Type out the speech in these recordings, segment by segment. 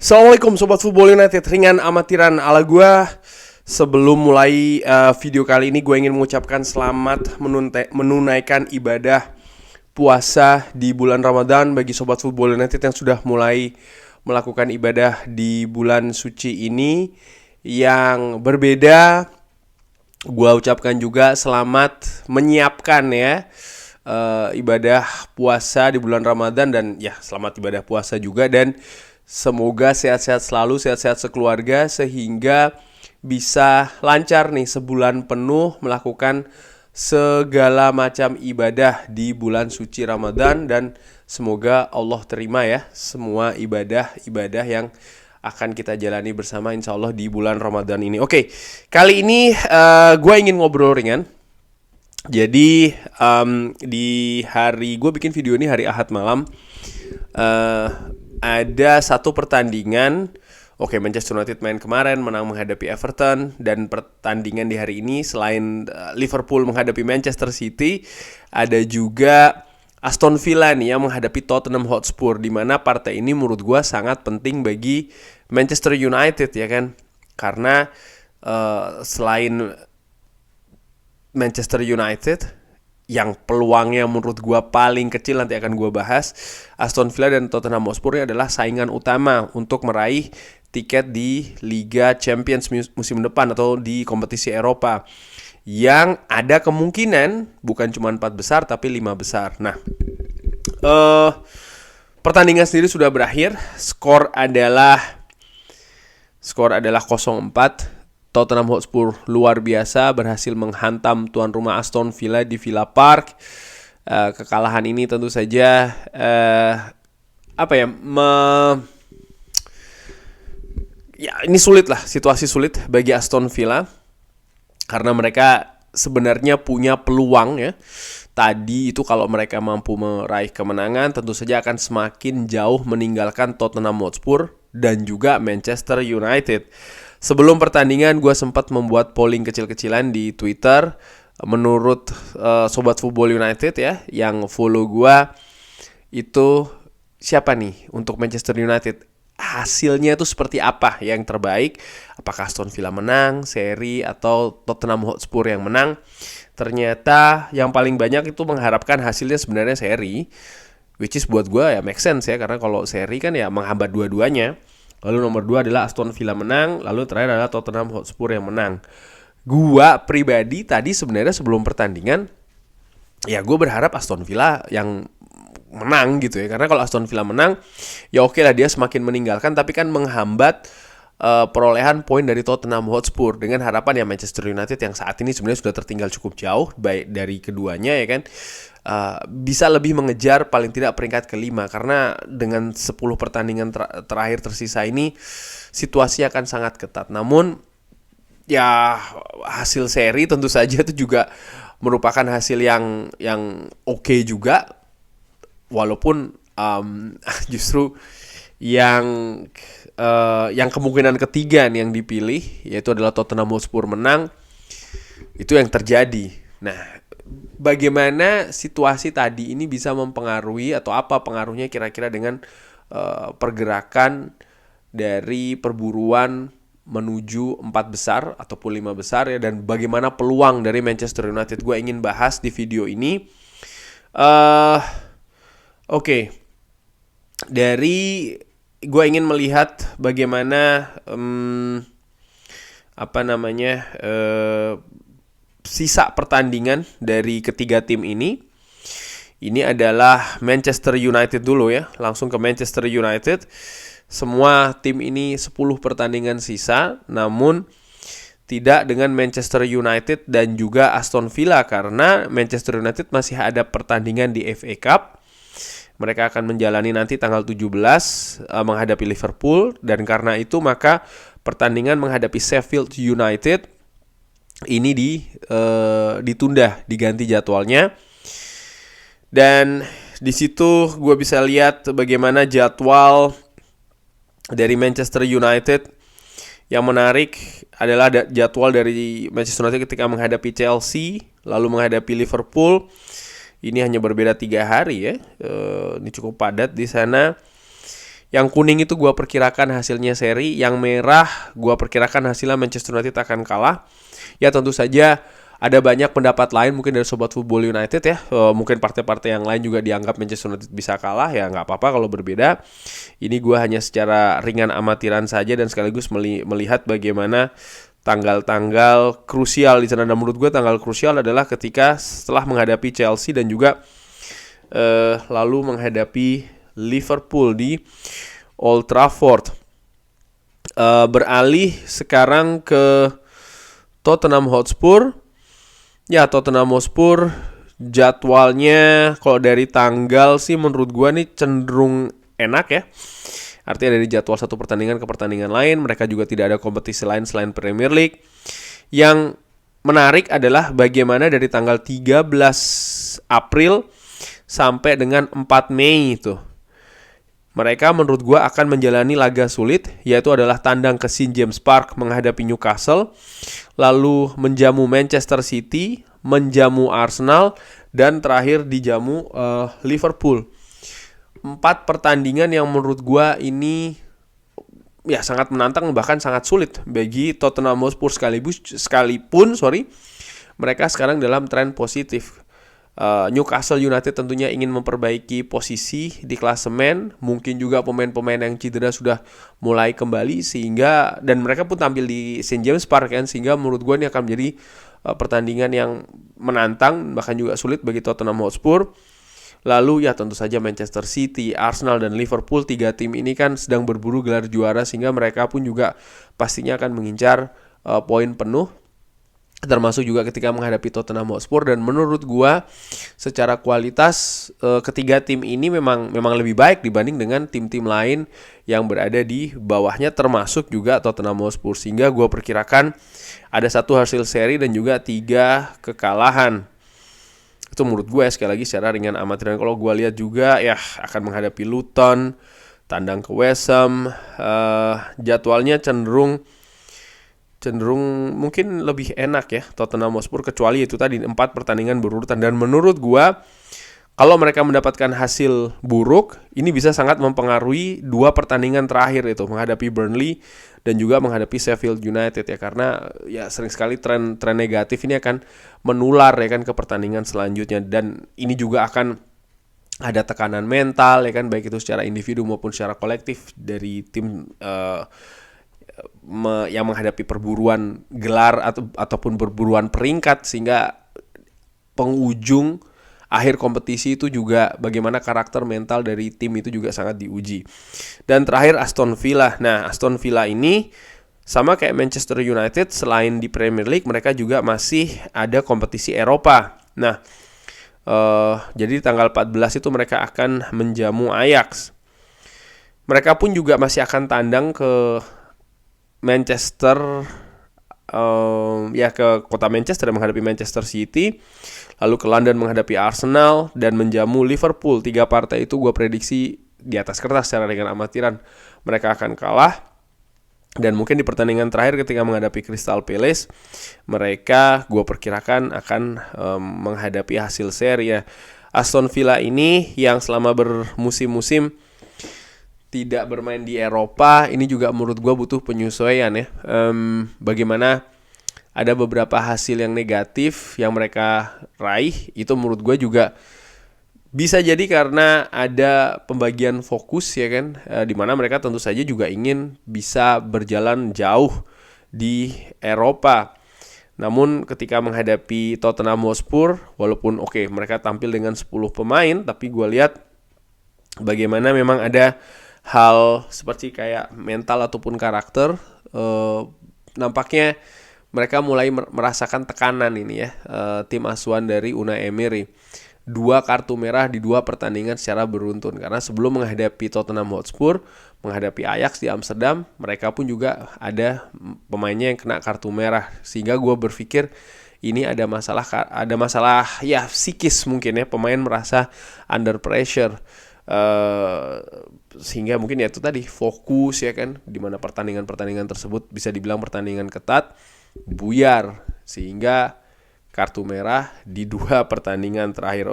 Assalamualaikum Sobat Football United, ringan amatiran ala gua. Sebelum mulai video kali ini, gue ingin mengucapkan selamat menunaikan ibadah puasa di bulan Ramadan bagi Sobat Football United yang sudah mulai melakukan ibadah di bulan suci ini. Yang berbeda, gue ucapkan juga selamat menyiapkan ya ibadah puasa di bulan Ramadan. Dan ya, selamat ibadah puasa juga. Dan semoga sehat-sehat selalu, sehat-sehat sekeluarga, sehingga bisa lancar nih sebulan penuh melakukan segala macam ibadah di bulan suci Ramadan. Dan semoga Allah terima ya semua ibadah-ibadah yang akan kita jalani bersama insya Allah di bulan Ramadan ini. Oke, kali ini gue ingin ngobrol ringan. Jadi di hari gue bikin video ini hari Ahad malam, ada satu pertandingan. Oke, Manchester United main kemarin, menang menghadapi Everton. Dan pertandingan di hari ini selain Liverpool menghadapi Manchester City, ada juga Aston Villa nih yang menghadapi Tottenham Hotspur, di mana partai ini menurut gue sangat penting bagi Manchester United ya kan. Karena selain Manchester United yang peluangnya menurut gue paling kecil, nanti akan gue bahas, Aston Villa dan Tottenham Hotspur ini adalah saingan utama untuk meraih tiket di Liga Champions musim depan atau di kompetisi Eropa, yang ada kemungkinan bukan cuma 4 besar tapi 5 besar. Nah, pertandingan sendiri sudah berakhir. Skor adalah 0-4. Tottenham Hotspur luar biasa berhasil menghantam tuan rumah Aston Villa di Villa Park. Kekalahan ini tentu saja ini sulit lah, situasi sulit bagi Aston Villa karena mereka sebenarnya punya peluang ya. Tadi itu kalau mereka mampu meraih kemenangan, tentu saja akan semakin jauh meninggalkan Tottenham Hotspur dan juga Manchester United. Sebelum pertandingan, gue sempat membuat polling kecil-kecilan di Twitter. Menurut Sobat Football United ya, yang follow gue, itu siapa nih untuk Manchester United? Hasilnya itu seperti apa yang terbaik? Apakah Aston Villa menang, seri, atau Tottenham Hotspur yang menang? Ternyata yang paling banyak itu mengharapkan hasilnya sebenarnya seri, which is buat gue ya make sense ya, karena kalau seri kan ya menghambat dua-duanya. Lalu nomor 2 adalah Aston Villa menang, lalu terakhir adalah Tottenham Hotspur yang menang. Gua pribadi tadi sebenarnya sebelum pertandingan, ya gue berharap Aston Villa yang menang gitu ya. Karena kalau Aston Villa menang, ya oke lah dia semakin meninggalkan, tapi kan menghambat perolehan poin dari Tottenham Hotspur, dengan harapan ya Manchester United yang saat ini sebenarnya sudah tertinggal cukup jauh baik dari keduanya ya kan, bisa lebih mengejar paling tidak peringkat kelima. Karena dengan 10 pertandingan terakhir tersisa ini situasi akan sangat ketat. Namun ya hasil seri tentu saja itu juga merupakan hasil yang oke juga, walaupun justru yang kemungkinan ketiga nih yang dipilih, yaitu adalah Tottenham Hotspur menang, itu yang terjadi. Nah, bagaimana situasi tadi ini bisa mempengaruhi, atau apa pengaruhnya kira-kira dengan pergerakan dari perburuan menuju 4 besar ataupun 5 besar ya, dan bagaimana peluang dari Manchester United, gue ingin bahas di video ini. Dari gue ingin melihat bagaimana sisa pertandingan dari ketiga tim ini. Ini adalah Manchester United dulu ya, langsung ke Manchester United. Semua tim ini 10 pertandingan sisa, namun tidak dengan Manchester United dan juga Aston Villa, karena Manchester United masih ada pertandingan di FA Cup. Mereka akan menjalani nanti tanggal 17 menghadapi Liverpool, dan karena itu maka pertandingan menghadapi Sheffield United ini ditunda, diganti jadwalnya. Dan di situ gue bisa lihat bagaimana jadwal dari Manchester United. Yang menarik adalah jadwal dari Manchester United ketika menghadapi Chelsea, lalu menghadapi Liverpool. Ini hanya berbeda 3 hari ya. Ini cukup padat di sana. Yang kuning itu gue perkirakan hasilnya seri, yang merah gue perkirakan hasilnya Manchester United akan kalah. Ya tentu saja ada banyak pendapat lain mungkin dari Sobat Football United ya. Mungkin partai-partai yang lain juga dianggap Manchester United bisa kalah, ya nggak apa-apa kalau berbeda. Ini gue hanya secara ringan amatiran saja dan sekaligus melihat bagaimana tanggal-tanggal krusial di sana. Dan menurut gue tanggal krusial adalah ketika setelah menghadapi Chelsea dan juga lalu menghadapi Liverpool di Old Trafford. Beralih sekarang ke Tottenham Hotspur. Ya, Tottenham Hotspur jadwalnya kalau dari tanggal sih menurut gua nih cenderung enak ya. Artinya dari jadwal satu pertandingan ke pertandingan lain, mereka juga tidak ada kompetisi lain selain Premier League. Yang menarik adalah bagaimana dari tanggal 13 April sampai dengan 4 Mei itu. Mereka menurut gue akan menjalani laga sulit, yaitu adalah tandang ke St. James Park menghadapi Newcastle, lalu menjamu Manchester City, menjamu Arsenal, dan terakhir dijamu Liverpool. 4 pertandingan yang menurut gue ini ya sangat menantang, bahkan sangat sulit bagi Tottenham Hotspur sekalipun mereka sekarang dalam tren positif. Newcastle United tentunya ingin memperbaiki posisi di klasemen, mungkin juga pemain-pemain yang cedera sudah mulai kembali sehingga, dan mereka pun tampil di St. James Park kan, sehingga menurut gue ini akan menjadi pertandingan yang menantang bahkan juga sulit bagi Tottenham Hotspur. Lalu ya tentu saja Manchester City, Arsenal dan Liverpool, 3 tim ini kan sedang berburu gelar juara sehingga mereka pun juga pastinya akan mengincar poin penuh, termasuk juga ketika menghadapi Tottenham Hotspur. Dan menurut gua secara kualitas ketiga tim ini memang lebih baik dibanding dengan tim-tim lain yang berada di bawahnya, termasuk juga Tottenham Hotspur, sehingga gua perkirakan ada 1 hasil seri dan juga 3 kekalahan. Itu menurut gue sekali lagi secara ringan amatiran. Kalau gue lihat juga ya akan menghadapi Luton, tandang ke West Ham, jadwalnya cenderung mungkin lebih enak ya Tottenham Hotspur, kecuali itu tadi 4 pertandingan berurutan. Dan menurut gua kalau mereka mendapatkan hasil buruk, ini bisa sangat mempengaruhi 2 pertandingan terakhir itu, menghadapi Burnley dan juga menghadapi Sheffield United ya, karena ya sering sekali tren negatif ini akan menular ya kan ke pertandingan selanjutnya, dan ini juga akan ada tekanan mental ya kan, baik itu secara individu maupun secara kolektif dari tim yang menghadapi perburuan gelar ataupun perburuan peringkat, sehingga penghujung akhir kompetisi itu juga bagaimana karakter mental dari tim itu juga sangat diuji. Dan terakhir Aston Villa. Nah, Aston Villa ini sama kayak Manchester United, selain di Premier League mereka juga masih ada kompetisi Eropa. Nah, jadi tanggal 14 itu mereka akan menjamu Ajax. Mereka pun juga masih akan tandang ke Manchester, ke kota Manchester menghadapi Manchester City, lalu ke London menghadapi Arsenal, dan menjamu Liverpool. 3 partai itu gue prediksi di atas kertas secara ringan amatiran mereka akan kalah. Dan mungkin di pertandingan terakhir ketika menghadapi Crystal Palace, mereka gue perkirakan akan menghadapi hasil seri ya. Aston Villa ini yang selama bermusim-musim tidak bermain di Eropa, ini juga menurut gue butuh penyesuaian ya. Bagaimana ada beberapa hasil yang negatif yang mereka raih, itu menurut gue juga bisa jadi karena ada pembagian fokus ya kan, dimana mereka tentu saja juga ingin bisa berjalan jauh di Eropa. Namun ketika menghadapi Tottenham Hotspur, walaupun mereka tampil dengan 10 pemain, tapi gue lihat bagaimana memang ada hal seperti kayak mental ataupun karakter, nampaknya mereka mulai merasakan tekanan ini ya, tim asuhan dari Unai Emery. 2 kartu merah di 2 pertandingan secara beruntun, karena sebelum menghadapi Tottenham Hotspur, menghadapi Ajax di Amsterdam, mereka pun juga ada pemainnya yang kena kartu merah, sehingga gue berpikir ini ada masalah ya psikis mungkin ya, pemain merasa under pressure, sehingga mungkin ya itu tadi fokus ya kan, dimana pertandingan tersebut bisa dibilang pertandingan ketat, buyar, sehingga kartu merah di 2 pertandingan terakhir.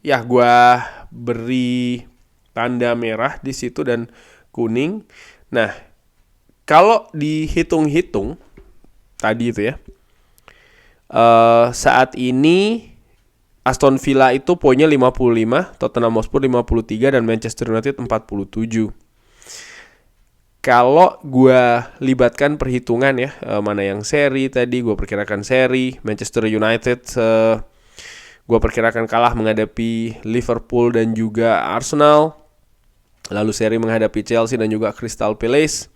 Ya gue beri tanda merah di situ dan kuning. Nah, kalau dihitung-hitung tadi itu ya, saat ini Aston Villa itu poinnya 55, Tottenham Hotspur 53, dan Manchester United 47. Kalau gue libatkan perhitungan ya, mana yang seri tadi, gue perkirakan seri. Manchester United gue perkirakan kalah menghadapi Liverpool dan juga Arsenal. Lalu seri menghadapi Chelsea dan juga Crystal Palace.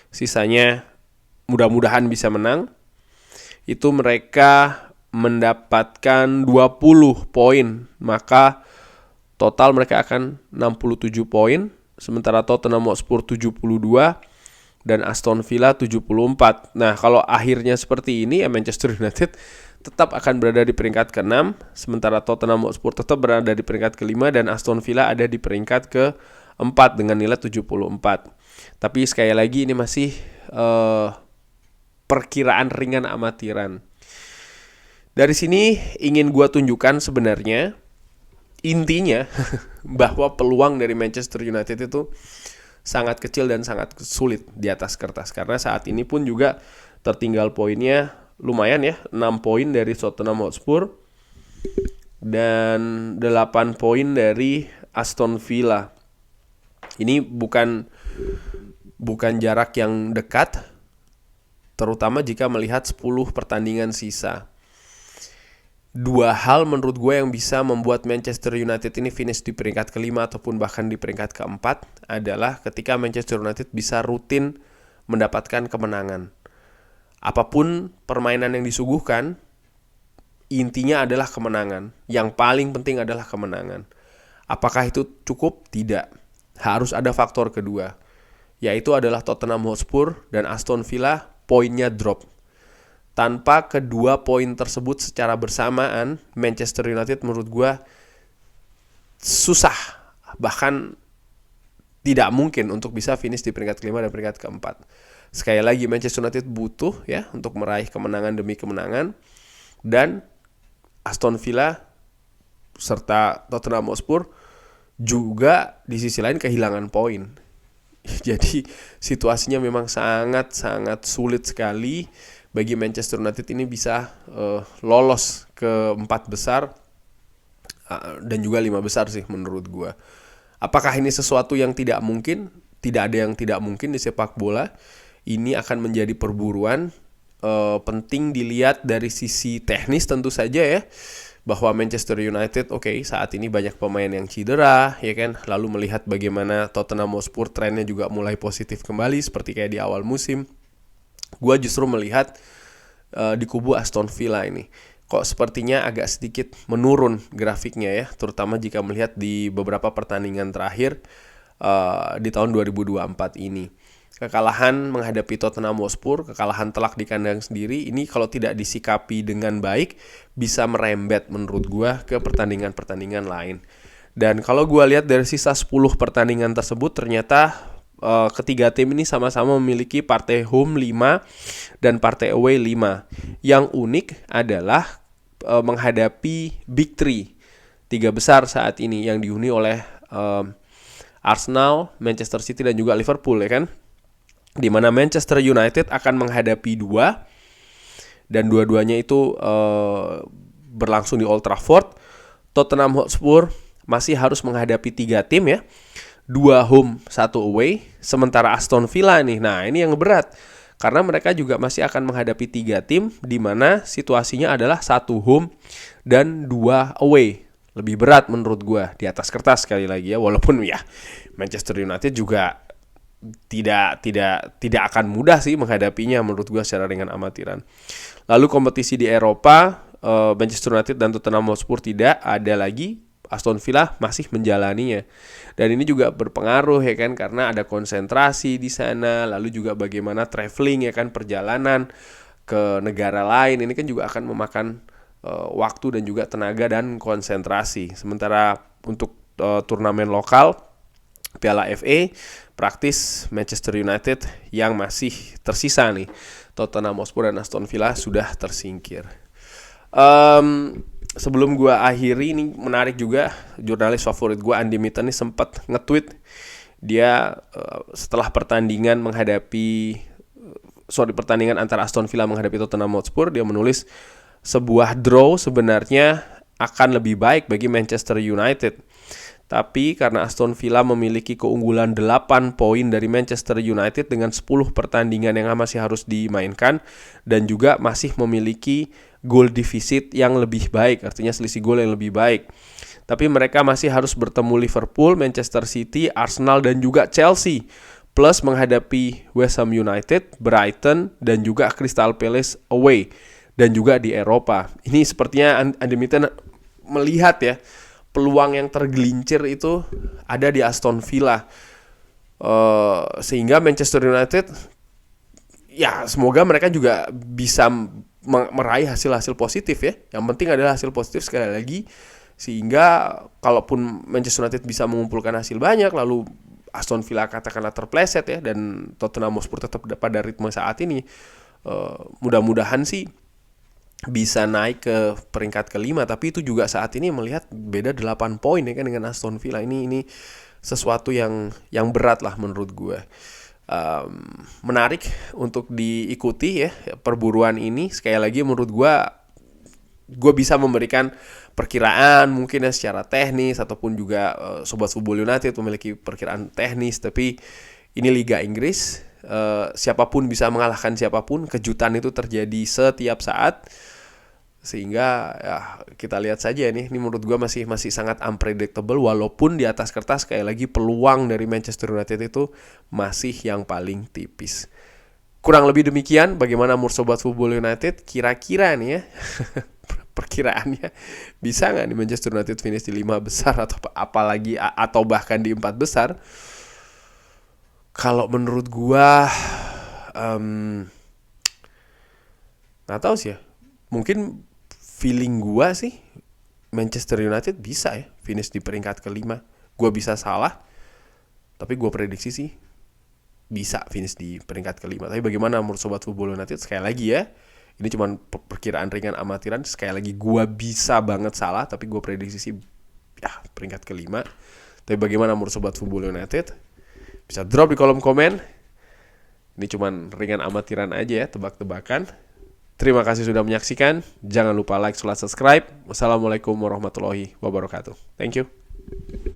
Sisanya mudah-mudahan bisa menang. Itu mereka mendapatkan 20 poin. Maka total mereka akan 67 poin. Sementara Tottenham Hotspur 72 dan Aston Villa 74. Nah, kalau akhirnya seperti ini, Manchester United tetap akan berada di peringkat ke-6, sementara Tottenham Hotspur tetap berada di peringkat ke-5 dan Aston Villa ada di peringkat ke-4 dengan nilai 74. Tapi sekali lagi ini masih perkiraan ringan amatiran. Dari sini ingin gua tunjukkan sebenarnya intinya bahwa peluang dari Manchester United itu sangat kecil dan sangat sulit di atas kertas. Karena saat ini pun juga tertinggal poinnya lumayan ya, 6 poin dari Tottenham Hotspur dan 8 poin dari Aston Villa. Ini bukan jarak yang dekat, terutama jika melihat 10 pertandingan sisa. Dua hal menurut gue yang bisa membuat Manchester United ini finish di peringkat ke-5 ataupun bahkan di peringkat ke-4 adalah ketika Manchester United bisa rutin mendapatkan kemenangan. Apapun permainan yang disuguhkan, intinya adalah kemenangan. Yang paling penting adalah kemenangan. Apakah itu cukup? Tidak. Harus ada faktor kedua, yaitu adalah Tottenham Hotspur dan Aston Villa poinnya drop. Tanpa kedua poin tersebut secara bersamaan, Manchester United menurut gue susah, bahkan tidak mungkin untuk bisa finish di peringkat ke-5 dan peringkat ke-4. Sekali lagi, Manchester United butuh ya untuk meraih kemenangan demi kemenangan, dan Aston Villa serta Tottenham Hotspur juga di sisi lain kehilangan poin. Jadi situasinya memang sangat-sangat sulit sekali bagi Manchester United ini bisa lolos ke 4 besar dan juga 5 besar sih menurut gue. Apakah ini sesuatu yang tidak mungkin? Tidak ada yang tidak mungkin di sepak bola. Ini akan menjadi perburuan. Penting dilihat dari sisi teknis tentu saja ya, bahwa Manchester United saat ini banyak pemain yang cedera ya kan. Lalu melihat bagaimana Tottenham Hotspur trennya juga mulai positif kembali seperti kayak di awal musim. Gue justru melihat di kubu Aston Villa ini kok sepertinya agak sedikit menurun grafiknya ya, terutama jika melihat di beberapa pertandingan terakhir di tahun 2024 ini. Kekalahan menghadapi Tottenham Hotspur, kekalahan telak di kandang sendiri, ini kalau tidak disikapi dengan baik bisa merembet menurut gue ke pertandingan-pertandingan lain. Dan kalau gue lihat dari sisa 10 pertandingan tersebut, ternyata ketiga tim ini sama-sama memiliki partai home 5 dan partai away 5. Yang unik adalah menghadapi Big 3 besar saat ini yang dihuni oleh Arsenal, Manchester City dan juga Liverpool ya kan. Di mana Manchester United akan menghadapi 2 dan dua-duanya itu berlangsung di Old Trafford. Tottenham Hotspur masih harus menghadapi 3 tim ya. 2 home, 1 away. Sementara Aston Villa nih, nah ini yang berat. Karena mereka juga masih akan menghadapi 3 tim, di mana situasinya adalah 1 home dan 2 away. Lebih berat menurut gue di atas kertas sekali lagi ya. Walaupun ya Manchester United juga tidak akan mudah sih menghadapinya menurut gue secara ringan amatiran. Lalu kompetisi di Eropa, Manchester United dan Tottenham Hotspur tidak ada lagi. Aston Villa masih menjalaninya. Dan ini juga berpengaruh ya kan, karena ada konsentrasi di sana, lalu juga bagaimana traveling ya kan, perjalanan ke negara lain ini kan juga akan memakan waktu dan juga tenaga dan konsentrasi. Sementara untuk turnamen lokal Piala FA, praktis Manchester United yang masih tersisa nih. Tottenham Hotspur dan Aston Villa sudah tersingkir. sebelum gue akhiri, ini menarik juga, jurnalis favorit gue Andy Mitten ini sempat nge-tweet dia setelah pertandingan pertandingan antara Aston Villa menghadapi Tottenham Hotspur, dia menulis sebuah draw sebenarnya akan lebih baik bagi Manchester United. Tapi karena Aston Villa memiliki keunggulan 8 poin dari Manchester United dengan 10 pertandingan yang masih harus dimainkan, dan juga masih memiliki goal deficit yang lebih baik, artinya selisih gol yang lebih baik. Tapi mereka masih harus bertemu Liverpool, Manchester City, Arsenal, dan juga Chelsea. Plus menghadapi West Ham United, Brighton, dan juga Crystal Palace away. Dan juga di Eropa. Ini sepertinya Andy Mitten melihat ya, peluang yang tergelincir itu ada di Aston Villa. Sehingga Manchester United, ya semoga mereka juga bisa meraih hasil-hasil positif ya. Yang penting adalah hasil positif sekali lagi. Sehingga kalaupun Manchester United bisa mengumpulkan hasil banyak, lalu Aston Villa katakanlah terpleset ya, dan Tottenham Hotspur tetap pada ritme saat ini, mudah-mudahan sih bisa naik ke peringkat kelima. Tapi itu juga saat ini melihat beda 8 poin ya kan dengan Aston Villa. Ini sesuatu yang berat lah menurut gue. Menarik untuk diikuti ya perburuan ini. Sekali lagi menurut gue bisa memberikan perkiraan mungkin ya secara teknis, ataupun juga Sobat Football United memiliki perkiraan teknis. Tapi ini Liga Inggris, siapapun bisa mengalahkan siapapun. Kejutan itu terjadi setiap saat. Sehingga ya kita lihat saja nih. Ini menurut gue masih sangat unpredictable. Walaupun di atas kertas sekali lagi peluang dari Manchester United itu masih yang paling tipis. Kurang lebih demikian. Bagaimana menurut Sobat Football United? Kira-kira nih ya perkiraannya, bisa nggak nih Manchester United finish di 5 besar atau bahkan di 4 besar? Kalau menurut gua nggak tahu sih ya. Mungkin feeling gua sih Manchester United bisa ya finish di peringkat kelima. Gua bisa salah, tapi gua prediksi sih bisa finish di peringkat kelima. Tapi bagaimana menurut Sobat Football United? Sekali lagi ya, ini cuma perkiraan ringan amatiran. Sekali lagi gue bisa banget salah, tapi gue prediksi sih ya peringkat kelima. Tapi bagaimana menurut Sobat Football United? Bisa drop di kolom komen. Ini cuma ringan amatiran aja ya, tebak-tebakan. Terima kasih sudah menyaksikan. Jangan lupa like, subscribe. Wassalamualaikum warahmatullahi wabarakatuh. Thank you.